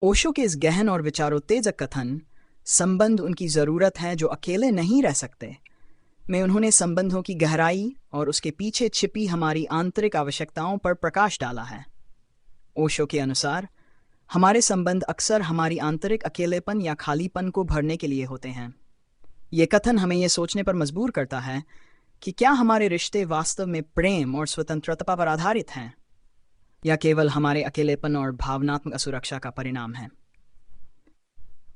ओशो के इस गहन और विचारोत्तेजक कथन संबंध उनकी ज़रूरत है जो अकेले नहीं रह सकते में उन्होंने संबंधों की गहराई और उसके पीछे छिपी हमारी आंतरिक आवश्यकताओं पर प्रकाश डाला है। ओशो के अनुसार हमारे संबंध अक्सर हमारी आंतरिक अकेलेपन या खालीपन को भरने के लिए होते हैं। ये कथन हमें यह सोचने पर मजबूर करता है कि क्या हमारे रिश्ते वास्तव में प्रेम और स्वतंत्रता पर आधारित हैं या केवल हमारे अकेलेपन और भावनात्मक असुरक्षा का परिणाम है।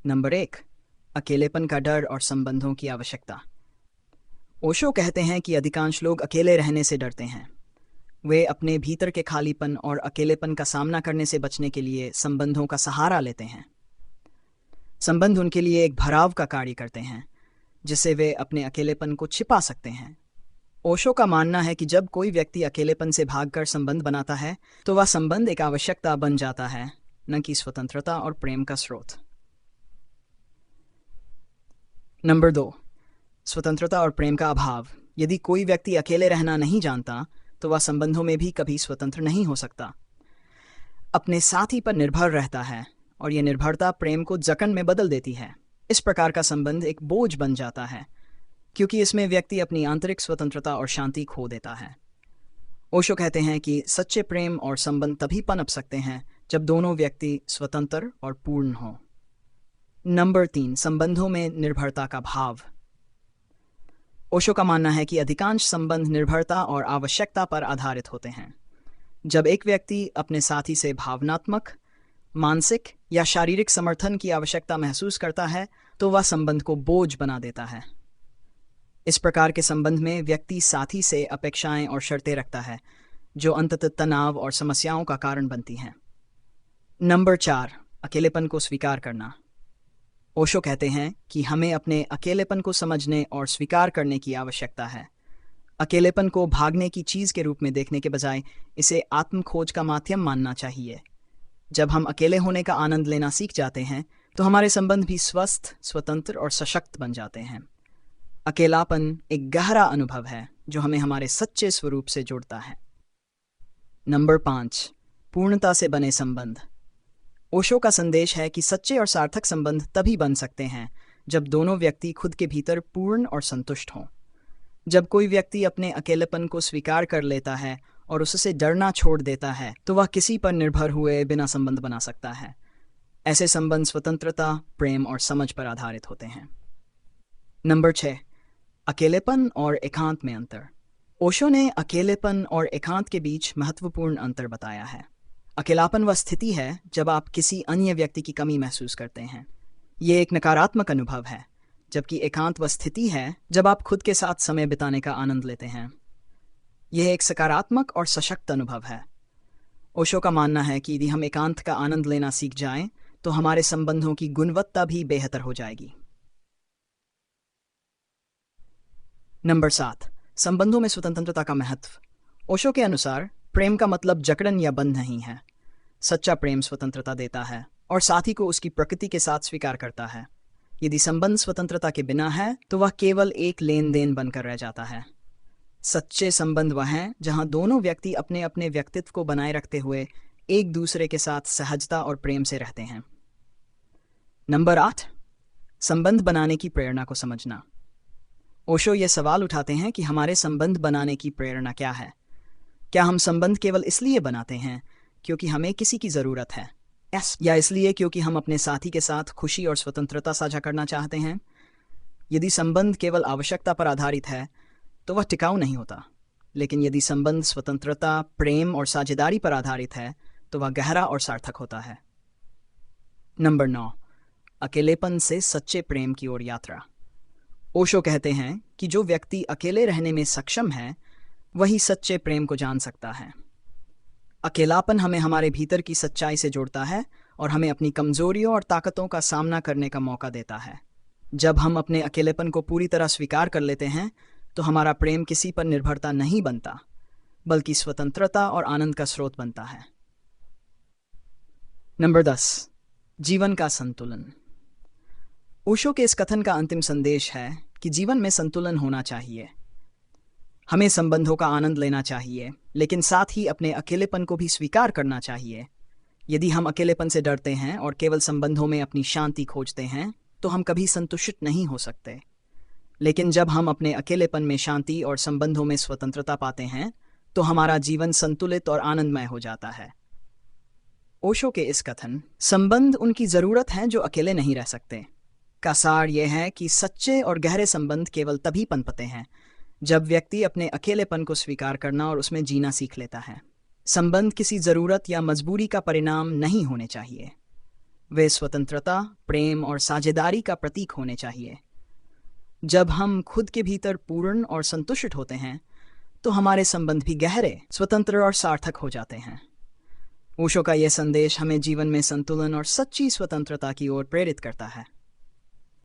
नंबर 1, अकेलेपन का डर और संबंधों की आवश्यकता। ओशो कहते हैं कि अधिकांश लोग अकेले रहने से डरते हैं। वे अपने भीतर के खालीपन और अकेलेपन का सामना करने से बचने के लिए संबंधों का सहारा लेते हैं। संबंध उनके लिए एक भराव का कार्य करते हैं जिससे वे अपने अकेलेपन को छिपा सकते हैं। ओशो का मानना है कि जब कोई व्यक्ति अकेलेपन से भागकर संबंध बनाता है तो वह संबंध एक आवश्यकता बन जाता है, न कि स्वतंत्रता और प्रेम का स्रोत। नंबर 2, स्वतंत्रता और प्रेम का अभाव। यदि कोई व्यक्ति अकेले रहना नहीं जानता तो वह संबंधों में भी कभी स्वतंत्र नहीं हो सकता। अपने साथी पर निर्भर रहता है और यह निर्भरता प्रेम को जकड़ में बदल देती है। इस प्रकार का संबंध एक बोझ बन जाता है क्योंकि इसमें व्यक्ति अपनी आंतरिक स्वतंत्रता और शांति खो देता है। ओशो कहते हैं कि सच्चे प्रेम और संबंध तभी पनप सकते हैं जब दोनों व्यक्ति स्वतंत्र और पूर्ण हों। नंबर 3, संबंधों में निर्भरता का भाव। ओशो का मानना है कि अधिकांश संबंध निर्भरता और आवश्यकता पर आधारित होते हैं। जब एक व्यक्ति अपने साथी से भावनात्मक, मानसिक या शारीरिक समर्थन की आवश्यकता महसूस करता है तो वह संबंध को बोझ बना देता है। इस प्रकार के संबंध में व्यक्ति साथी से अपेक्षाएं और शर्तें रखता है जो अंततः तनाव और समस्याओं का कारण बनती हैं। नंबर 4, अकेलेपन को स्वीकार करना। ओशो कहते हैं कि हमें अपने अकेलेपन को समझने और स्वीकार करने की आवश्यकता है। अकेलेपन को भागने की चीज़ के रूप में देखने के बजाय इसे आत्मखोज का माध्यम मानना चाहिए। जब हम अकेले होने का आनंद लेना सीख जाते हैं तो हमारे संबंध भी स्वस्थ, स्वतंत्र और सशक्त बन जाते हैं। अकेलापन एक गहरा अनुभव है जो हमें हमारे सच्चे स्वरूप से जोड़ता है। नंबर 5, पूर्णता से बने संबंध। ओशो का संदेश है कि सच्चे और सार्थक संबंध तभी बन सकते हैं जब दोनों व्यक्ति खुद के भीतर पूर्ण और संतुष्ट हों। जब कोई व्यक्ति अपने अकेलेपन को स्वीकार कर लेता है और उससे डरना छोड़ देता है तो वह किसी पर निर्भर हुए बिना संबंध बना सकता है। ऐसे संबंध स्वतंत्रता, प्रेम और समझ पर आधारित होते हैं। नंबर 6, अकेलेपन और एकांत में अंतर। ओशो ने अकेलेपन और एकांत के बीच महत्वपूर्ण अंतर बताया है। अकेलापन वह स्थिति है जब आप किसी अन्य व्यक्ति की कमी महसूस करते हैं। ये एक नकारात्मक अनुभव है, जबकि एकांत वह स्थिति है जब आप खुद के साथ समय बिताने का आनंद लेते हैं। यह एक सकारात्मक और सशक्त अनुभव है। ओशो का मानना है कि यदि हम एकांत का आनंद लेना सीख जाएं तो हमारे संबंधों की गुणवत्ता भी बेहतर हो जाएगी। नंबर 7, संबंधों में स्वतंत्रता का महत्व। ओशो के अनुसार प्रेम का मतलब जकड़न या बंध नहीं है। सच्चा प्रेम स्वतंत्रता देता है और साथी को उसकी प्रकृति के साथ स्वीकार करता है। यदि संबंध स्वतंत्रता के बिना है तो वह केवल एक लेन देन बनकर रह जाता है। सच्चे संबंध वह हैं जहां दोनों व्यक्ति अपने अपने व्यक्तित्व को बनाए रखते हुए एक दूसरे के साथ सहजता और प्रेम से रहते हैं। नंबर 8, संबंध बनाने की प्रेरणा को समझना। ओशो ये सवाल उठाते हैं कि हमारे संबंध बनाने की प्रेरणा क्या है। क्या हम संबंध केवल इसलिए बनाते हैं क्योंकि हमें किसी की ज़रूरत है, या इसलिए क्योंकि हम अपने साथी के साथ खुशी और स्वतंत्रता साझा करना चाहते हैं? यदि संबंध केवल आवश्यकता पर आधारित है तो वह टिकाऊ नहीं होता, लेकिन यदि संबंध स्वतंत्रता, प्रेम और साझेदारी पर आधारित है तो वह गहरा और सार्थक होता है। नंबर 9, अकेलेपन से सच्चे प्रेम की ओर यात्रा। ओशो कहते हैं कि जो व्यक्ति अकेले रहने में सक्षम है वही सच्चे प्रेम को जान सकता है। अकेलापन हमें हमारे भीतर की सच्चाई से जोड़ता है और हमें अपनी कमजोरियों और ताकतों का सामना करने का मौका देता है। जब हम अपने अकेलेपन को पूरी तरह स्वीकार कर लेते हैं तो हमारा प्रेम किसी पर निर्भरता नहीं बनता, बल्कि स्वतंत्रता और आनंद का स्रोत बनता है। नंबर 10, जीवन का संतुलन। ओशो के इस कथन का अंतिम संदेश है कि जीवन में संतुलन होना चाहिए। हमें संबंधों का आनंद लेना चाहिए, लेकिन साथ ही अपने अकेलेपन को भी स्वीकार करना चाहिए। यदि हम अकेलेपन से डरते हैं और केवल संबंधों में अपनी शांति खोजते हैं तो हम कभी संतुष्ट नहीं हो सकते। लेकिन जब हम अपने अकेलेपन में शांति और संबंधों में स्वतंत्रता पाते हैं तो हमारा जीवन संतुलित और आनंदमय हो जाता है। ओशो के इस कथन संबंध उनकी जरूरत है जो अकेले नहीं रह सकते का सार यह है कि सच्चे और गहरे संबंध केवल तभी पनपते हैं जब व्यक्ति अपने अकेलेपन को स्वीकार करना और उसमें जीना सीख लेता है। संबंध किसी जरूरत या मजबूरी का परिणाम नहीं होने चाहिए। वे स्वतंत्रता, प्रेम और साझेदारी का प्रतीक होने चाहिए। जब हम खुद के भीतर पूर्ण और संतुष्ट होते हैं तो हमारे संबंध भी गहरे, स्वतंत्र और सार्थक हो जाते हैं। ओशो का यह संदेश हमें जीवन में संतुलन और सच्ची स्वतंत्रता की ओर प्रेरित करता है।